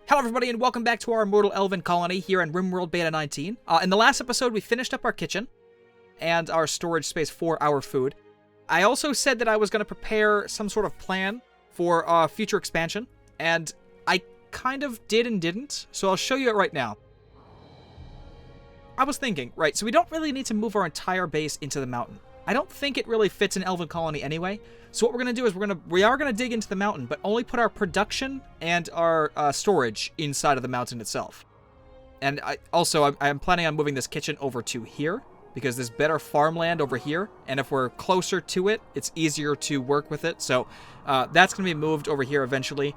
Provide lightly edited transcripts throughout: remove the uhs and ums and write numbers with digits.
Hello everybody and welcome back to our Immortal Elven colony here in RimWorld Beta 19. In the last episode we finished up our kitchen and our storage space for our food. I also said that I was going to prepare some sort of plan for future expansion, and I kind of did and didn't, so I'll show you it right now. I was thinking, right, so we don't really need to move our entire base into the mountain. I don't think it really fits an Elven colony anyway. So what we're going to do is we are going to dig into the mountain, but only put our production and our storage inside of the mountain itself. And I'm planning on moving this kitchen over to here, because there's better farmland over here, and if we're closer to it, it's easier to work with it. So that's going to be moved over here eventually.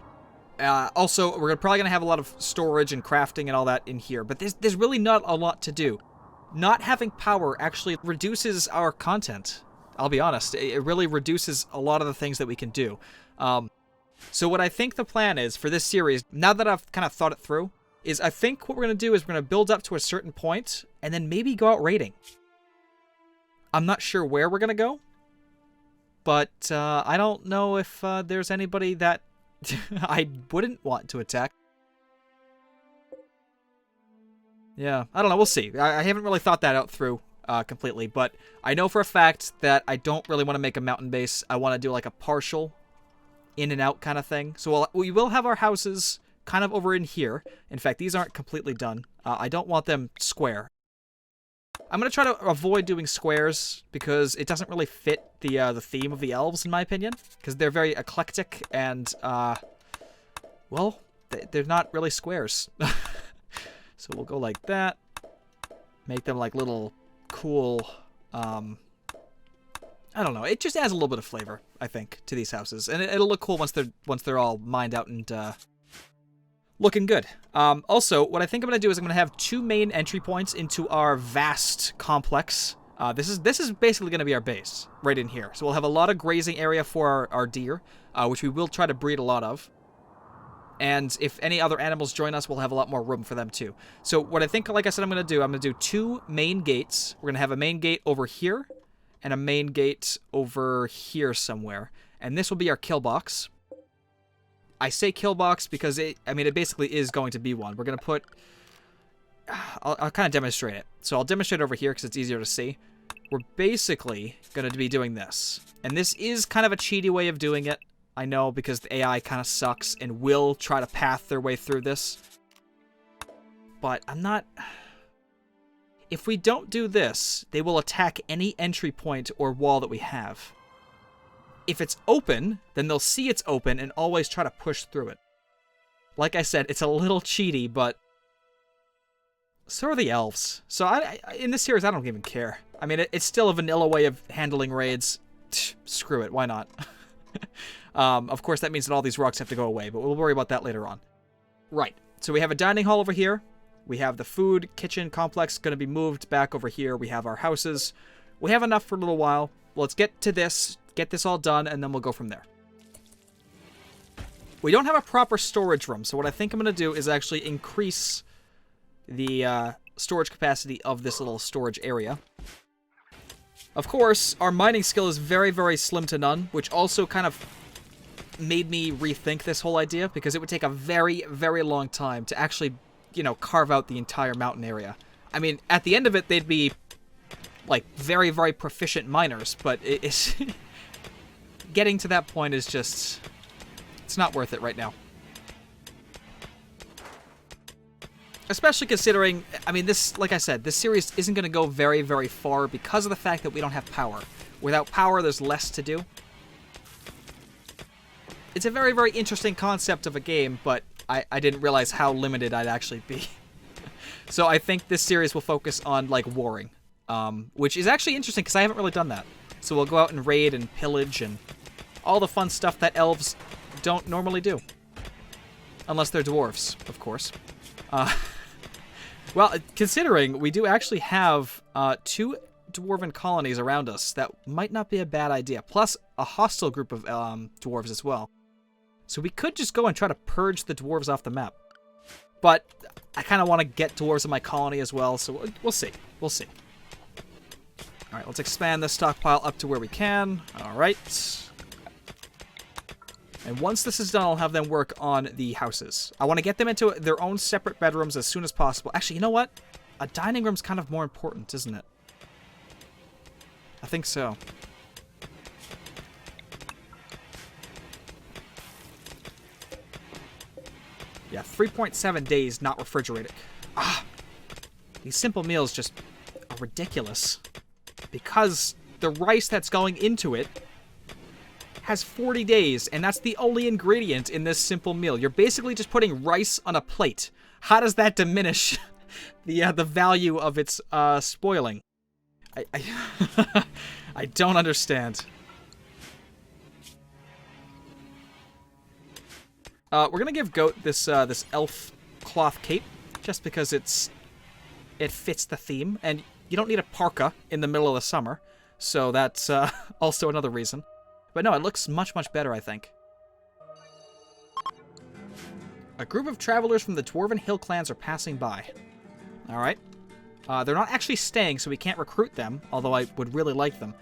Also, we're probably going to have a lot of storage and crafting and all that in here, but there's really not a lot to do. Not having power actually reduces our content. I'll be honest, it really reduces a lot of the things that we can do. So what I think the plan is for this series, now that I've kind of thought it through, is I think what we're going to do is we're going to build up to a certain point, and then maybe go out raiding. I'm not sure where we're going to go, but I don't know if there's anybody that I wouldn't want to attack. Yeah, I don't know, we'll see. I haven't really thought that out through completely, but I know for a fact that I don't really want to make a mountain base. I want to do like a partial in and out kind of thing. So we will have our houses kind of over in here. In fact, these aren't completely done. I don't want them square. I'm going to try to avoid doing squares because it doesn't really fit the theme of the elves, in my opinion, because they're very eclectic and, well, they're not really squares. So we'll go like that. Make them like little cool, I don't know. It just adds a little bit of flavor, I think, to these houses, and it'll look cool once they're all mined out and looking good. Also, what I think I'm gonna do is I'm gonna have two main entry points into our vast complex. This is basically gonna be our base right in here. So we'll have a lot of grazing area for our deer, which we will try to breed a lot of. And if any other animals join us, we'll have a lot more room for them too. So what I think, like I said, I'm going to do two main gates. We're going to have a main gate over here and a main gate over here somewhere. And this will be our killbox. I say killbox because it basically is going to be one. We're going to put... I'll kind of demonstrate it. So I'll demonstrate over here because it's easier to see. We're basically going to be doing this. And this is kind of a cheaty way of doing it. I know, because the AI kind of sucks and will try to path their way through this. But I'm not... If we don't do this, they will attack any entry point or wall that we have. If it's open, then they'll see it's open and always try to push through it. Like I said, it's a little cheaty, but... so are the elves. So in this series, I don't even care. I mean, it's still a vanilla way of handling raids. Screw it, why not? Of course, that means that all these rocks have to go away, but we'll worry about that later on. Right, so we have a dining hall over here. We have the food kitchen complex going to be moved back over here. We have our houses. We have enough for a little while. Well, let's get to this, get this all done, and then we'll go from there. We don't have a proper storage room, so what I think I'm going to do is actually increase the storage capacity of this little storage area. Of course, our mining skill is very, very slim to none, which also kind of made me rethink this whole idea, because it would take a very, very long time to actually, you know, carve out the entire mountain area. I mean, at the end of it, they'd be, like, very, very proficient miners, but it's... getting to that point is just... it's not worth it right now. Especially considering, I mean, this, like I said, this series isn't going to go very, very far because of the fact that we don't have power. Without power, there's less to do. It's a very, very interesting concept of a game, but I didn't realize how limited I'd actually be. So I think this series will focus on, like, warring. Which is actually interesting because I haven't really done that. So we'll go out and raid and pillage and all the fun stuff that elves don't normally do. Unless they're dwarves, of course. Well, considering we do actually have two dwarven colonies around us, that might not be a bad idea. Plus, a hostile group of dwarves as well. So we could just go and try to purge the dwarves off the map. But I kind of want to get dwarves in my colony as well, so we'll see. We'll see. Alright, let's expand this stockpile up to where we can. Alright. And once this is done, I'll have them work on the houses. I want to get them into their own separate bedrooms as soon as possible. Actually, you know what? A dining room's kind of more important, isn't it? I think so. Yeah, 3.7 days not refrigerated. Ah! These simple meals just are ridiculous. Because the rice that's going into it has 40 days, and that's the only ingredient in this simple meal. You're basically just putting rice on a plate. How does that diminish the value of its spoiling? I don't understand. We're gonna give Goat this this elf cloth cape just because it fits the theme, and you don't need a parka in the middle of the summer, so that's also another reason. But no, it looks much, much better, I think. A group of travelers from the Dwarven Hill clans are passing by. Alright. They're not actually staying, so we can't recruit them, although I would really like them.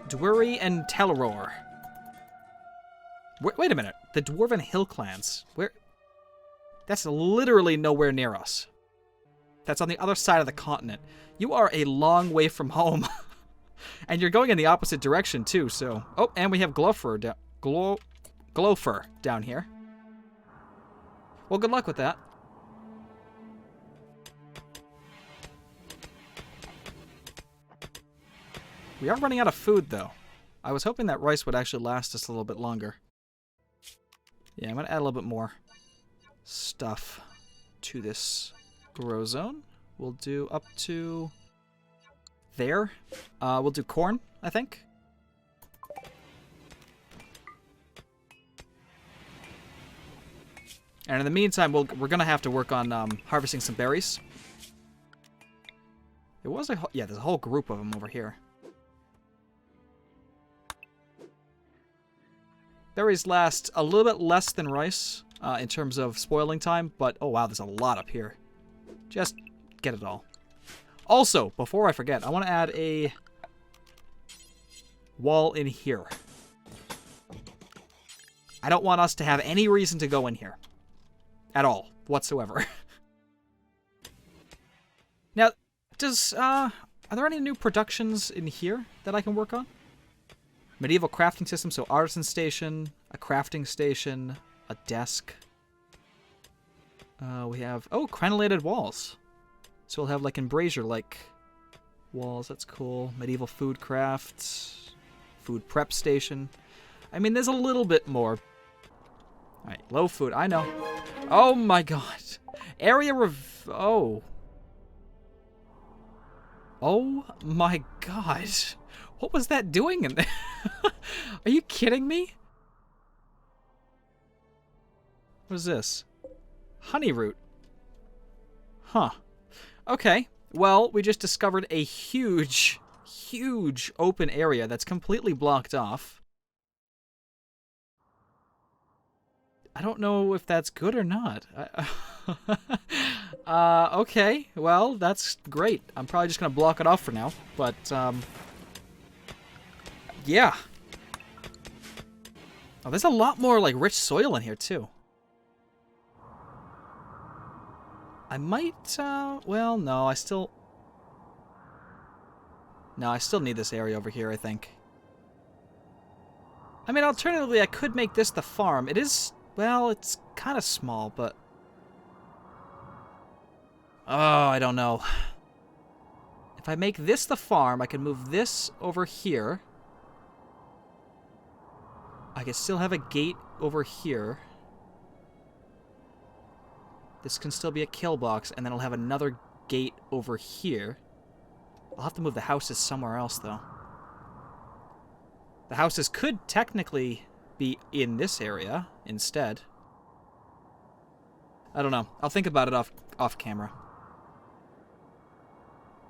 Dwuri and Telror. Wait a minute. The Dwarven Hill clans. Where? That's literally nowhere near us. That's on the other side of the continent. You are a long way from home. And you're going in the opposite direction, too, so... Oh, and we have Glowfur down here. Well, good luck with that. We are running out of food, though. I was hoping that rice would actually last us a little bit longer. Yeah, I'm going to add a little bit more stuff to this grow zone. We'll do up to there. We'll do corn, I think. And in the meantime, we're going to have to work on harvesting some berries. It was a... Yeah, there's a whole group of them over here. Berries last a little bit less than rice in terms of spoiling time, but oh wow, there's a lot up here. Just get it all. Also, before I forget, I want to add a wall in here. I don't want us to have any reason to go in here. At all, whatsoever. Now, are there any new productions in here that I can work on? Medieval crafting system, so artisan station, a crafting station, a desk. We have, oh, crenellated walls. So we'll have like embrasure-like walls, that's cool. Medieval food crafts, food prep station. I mean, there's a little bit more. Alright, low food, I know. Oh my god. Oh. Oh my god. What was that doing in there? Are you kidding me? What is this? Honey root. Huh. Okay. Well, we just discovered a huge, huge open area that's completely blocked off. I don't know if that's good or not. Okay. Well, that's great. I'm probably just going to block it off for now. But, yeah. Oh, there's a lot more, like, rich soil in here, too. I might, well, no, I still need this area over here, I think. I mean, alternatively, I could make this the farm. It is, well, it's kind of small, but... Oh, I don't know. If I make this the farm, I can move this over here. I can still have a gate over here. This can still be a killbox, and then I'll have another gate over here. I'll have to move the houses somewhere else, though. The houses could technically be in this area instead. I don't know. I'll think about it off camera.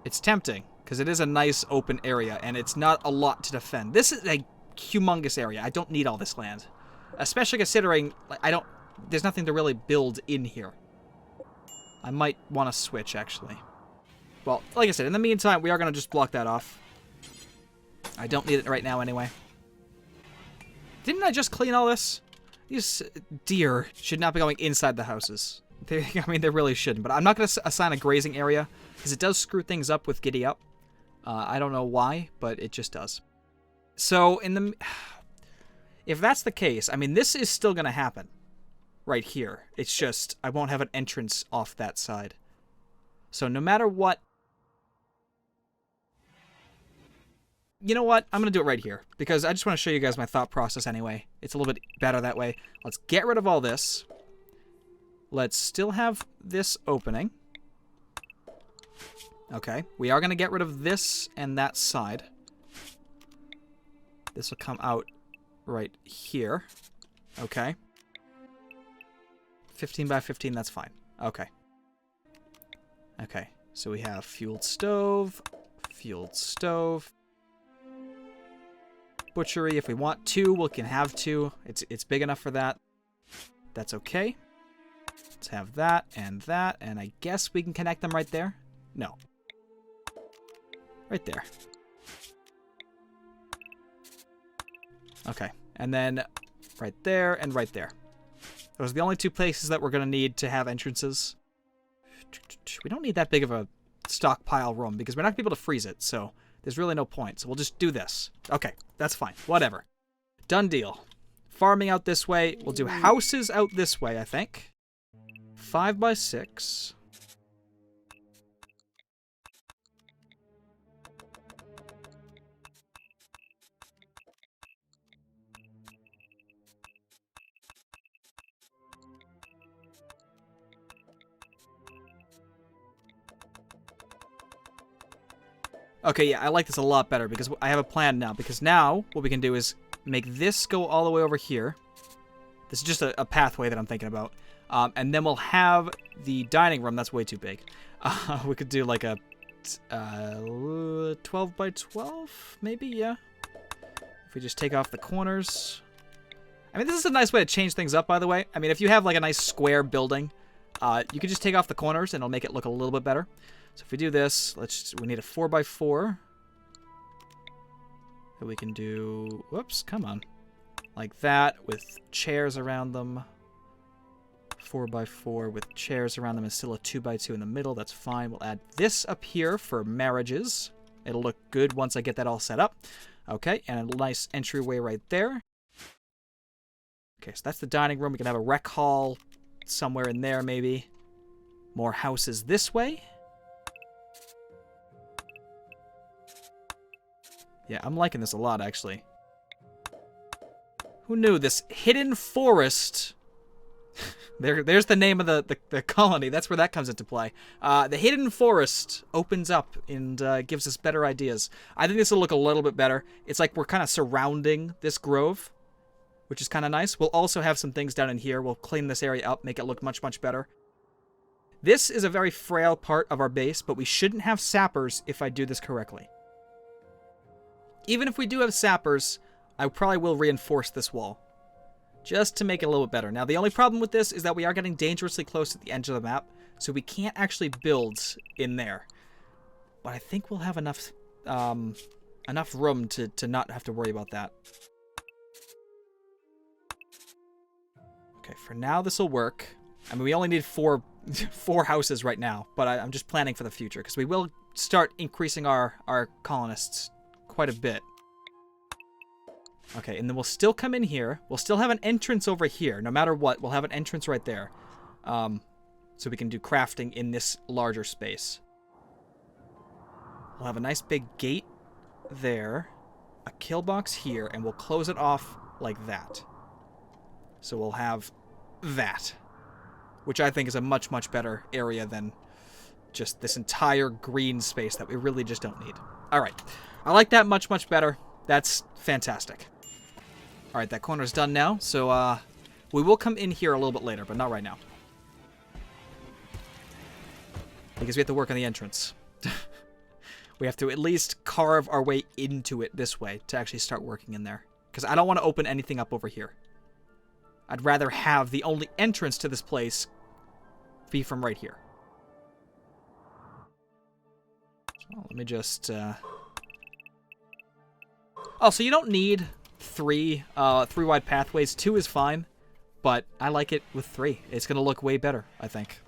It's tempting, because it is a nice open area, and it's not a lot to defend. This is a humongous area. I don't need all this land. Especially considering there's nothing to really build in here. I might want to switch, actually. Well, like I said, in the meantime, we are going to just block that off. I don't need it right now anyway. Didn't I just clean all this? These deer should not be going inside the houses. I mean, they really shouldn't. But I'm not going to assign a grazing area, because it does screw things up with giddy up. I don't know why, but it just does. So, if that's the case, I mean, this is still going to happen right here. It's just, I won't have an entrance off that side. So, no matter what... You know what? I'm going to do it right here, because I just want to show you guys my thought process anyway. It's a little bit better that way. Let's get rid of all this. Let's still have this opening. Okay, we are going to get rid of this and that side. This will come out right here. Okay. 15 by 15, that's fine. Okay. Okay, so we have fueled stove, butchery. If we want two, we can have two. It's big enough for that. That's okay. Let's have that, and I guess we can connect them right there. No. Right there. Okay, and then right there and right there. Those are the only two places that we're going to need to have entrances. We don't need that big of a stockpile room because we're not going to be able to freeze it, so there's really no point. So we'll just do this. Okay, that's fine. Whatever. Done deal. Farming out this way. We'll do houses out this way, I think. 5 by 6. Okay, yeah, I like this a lot better because I have a plan now. Because now, what we can do is make this go all the way over here. This is just a pathway that I'm thinking about. And then we'll have the dining room. That's way too big. We could do like a 12 by 12, maybe, yeah. If we just take off the corners. I mean, this is a nice way to change things up, by the way. I mean, if you have like a nice square building, you can just take off the corners and it'll make it look a little bit better. So if we do this, we need a 4 by 4. That we can do, whoops, come on. Like that with chairs around them. 4 by 4 with chairs around them and still a 2 by 2 in the middle. That's fine. We'll add this up here for marriages. It'll look good once I get that all set up. Okay, and a nice entryway right there. Okay, so that's the dining room. We can have a rec hall somewhere in there, maybe. More houses this way. Yeah, I'm liking this a lot, actually. Who knew this hidden forest? There's the name of the colony. That's where that comes into play. The hidden forest opens up and gives us better ideas. I think this will look a little bit better. It's like we're kind of surrounding this grove, which is kind of nice. We'll also have some things down in here. We'll clean this area up, make it look much, much better. This is a very frail part of our base, but we shouldn't have sappers if I do this correctly. Even if we do have sappers, I probably will reinforce this wall. Just to make it a little bit better. Now, the only problem with this is that we are getting dangerously close to the edge of the map, so we can't actually build in there. But I think we'll have enough room to not have to worry about that. Okay, for now this will work. I mean, we only need four houses right now, but I'm just planning for the future, because we will start increasing our colonists quite a bit. Okay, and then we'll still come in here. We'll still have an entrance over here. No matter what, we'll have an entrance right there. So we can do crafting in this larger space. We'll have a nice big gate there. A kill box here, and we'll close it off like that. So we'll have that. Which I think is a much, much better area than just this entire green space that we really just don't need. Alright. I like that much, much better. That's fantastic. Alright, that corner's done now, so we will come in here a little bit later, but not right now. Because we have to work on the entrance. We have to at least carve our way into it this way to actually start working in there. Because I don't want to open anything up over here. I'd rather have the only entrance to this place be from right here. So let me just... Oh, so you don't need 3 wide pathways. 2 is fine, but I like it with 3. It's going to look way better, I think.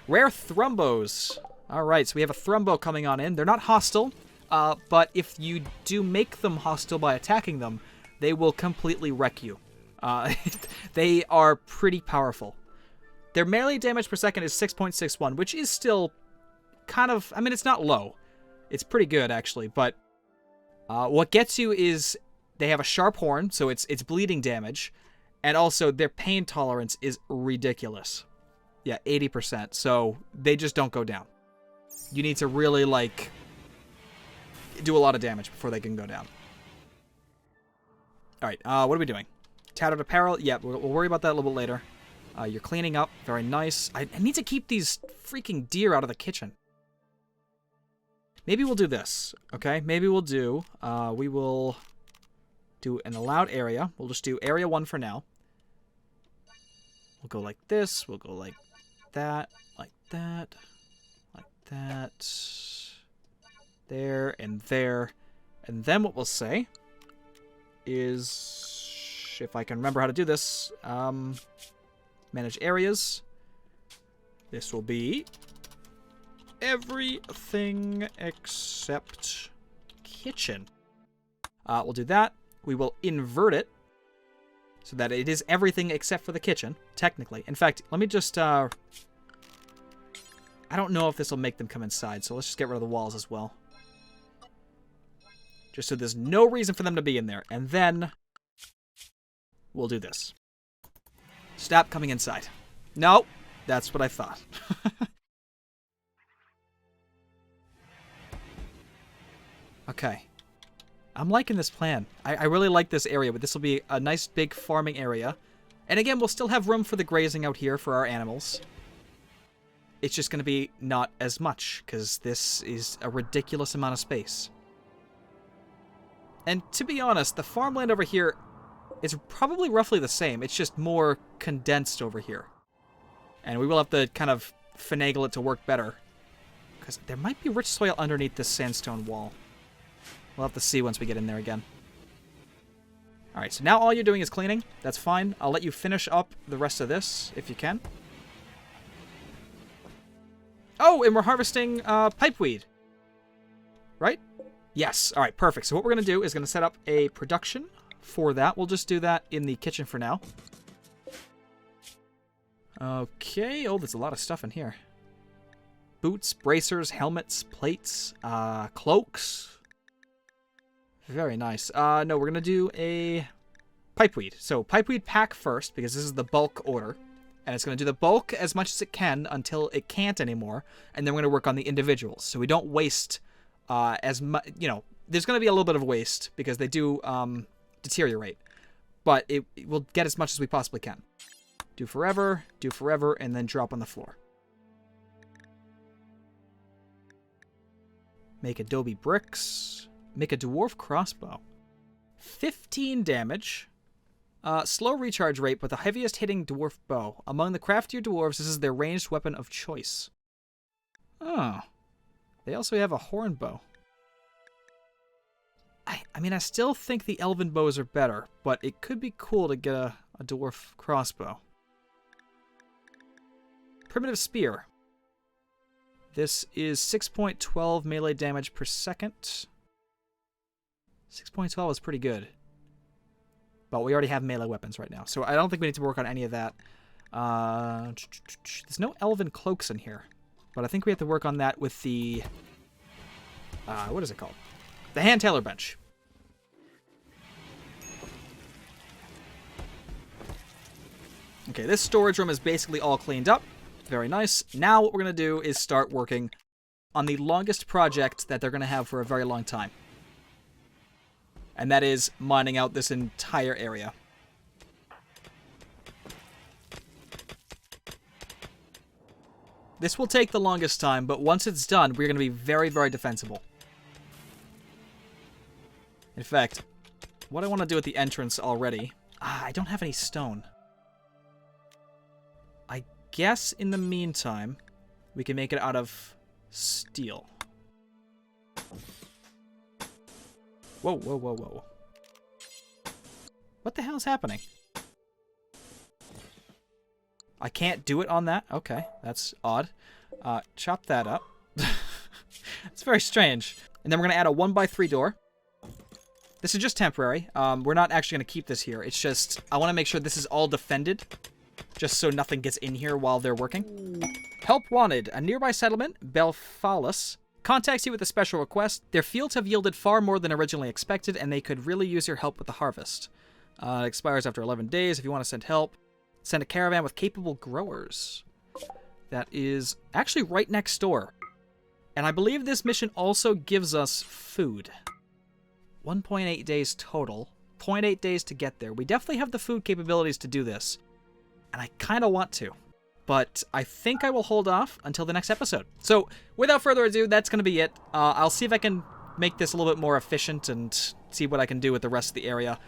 Rare Thrumbos. All right, so we have a Thrumbo coming on in. They're not hostile, but if you do make them hostile by attacking them, they will completely wreck you. They are pretty powerful. Their melee damage per second is 6.61, which is still kind of... I mean, it's not low. It's pretty good, actually, but what gets you is they have a sharp horn, so it's bleeding damage, and also their pain tolerance is ridiculous. Yeah, 80%, so they just don't go down. You need to really, like, do a lot of damage before they can go down. Alright, what are we doing? Tattered apparel? Yeah, we'll worry about that a little bit later. You're cleaning up. Very nice. I need to keep these freaking deer out of the kitchen. Maybe we'll do this, okay? Maybe we'll do... we will do an allowed area. We'll just do area 1 for now. We'll go like this. We'll go like that. Like that. Like that. There and there. And then what we'll say is... If I can remember how to do this, manage areas. This will be everything except kitchen. We'll do that. We will invert it so that it is everything except for the kitchen, technically. In fact, let me just... I don't know if this will make them come inside, so let's just get rid of the walls as well. Just so there's no reason for them to be in there. And then... we'll do this. Stop coming inside. No, that's what I thought. Okay. I'm liking this plan. I really like this area, but this will be a nice big farming area. And again, we'll still have room for the grazing out here for our animals. It's just going to be not as much, because this is a ridiculous amount of space. And to be honest, the farmland over here... it's probably roughly the same. It's just more condensed over here. And we will have to kind of finagle it to work better. Because there might be rich soil underneath this sandstone wall. We'll have to see once we get in there again. Alright, so now all you're doing is cleaning. That's fine. I'll let you finish up the rest of this, if you can. Oh, and we're harvesting pipeweed. Right? Yes. Alright, perfect. So what we're going to do is going to set up a production... for that. We'll just do that in the kitchen for now. Okay. Oh, there's a lot of stuff in here. Boots, bracers, helmets, plates, cloaks. Very nice. No, we're going to do a pipeweed. So pipeweed pack first, because this is the bulk order. And it's going to do the bulk as much as it can until it can't anymore. And then we're going to work on the individuals. So we don't waste as much, you know, there's going to be a little bit of waste because they do... deteriorate, but it will get as much as we possibly can. Do forever, and then drop on the floor. Make adobe bricks. Make a dwarf crossbow. 15 damage. Slow recharge rate, but the heaviest hitting dwarf bow. Among the craftier dwarves, this is their ranged weapon of choice. Oh. They also have a horn bow. I mean, I still think the elven bows are better, but it could be cool to get a dwarf crossbow. Primitive spear. This is 6.12 melee damage per second. 6.12 is pretty good. But we already have melee weapons right now, so I don't think we need to work on any of that. There's no elven cloaks in here, but I think we have to work on that with the... what is it called? The hand tailor bench. Okay, this storage room is basically all cleaned up. Very nice. Now what we're going to do is start working on the longest project that they're going to have for a very long time. And that is mining out this entire area. This will take the longest time, but once it's done, we're going to be very, very defensible. In fact, what I want to do at the entrance already... I don't have any stone. I guess in the meantime, we can make it out of steel. Whoa, whoa, whoa, whoa. What the hell is happening? I can't do it on that? Okay, that's odd. Chop that up. It's very strange. And then we're going to add a 1x3 door. This is just temporary. We're not actually going to keep this here. It's just, I want to make sure this is all defended, just so nothing gets in here while they're working. Help wanted. A nearby settlement, Belfalis, contacts you with a special request. Their fields have yielded far more than originally expected, and they could really use your help with the harvest. It expires after 11 days. If you want to send help, send a caravan with capable growers. That is actually right next door. And I believe this mission also gives us food. 1.8 days total. 0.8 days to get there. We definitely have the food capabilities to do this. And I kind of want to. But I think I will hold off until the next episode. So, without further ado, that's going to be it. I'll see if I can make this a little bit more efficient and see what I can do with the rest of the area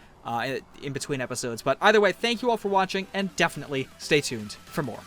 in between episodes. But either way, thank you all for watching, and definitely stay tuned for more.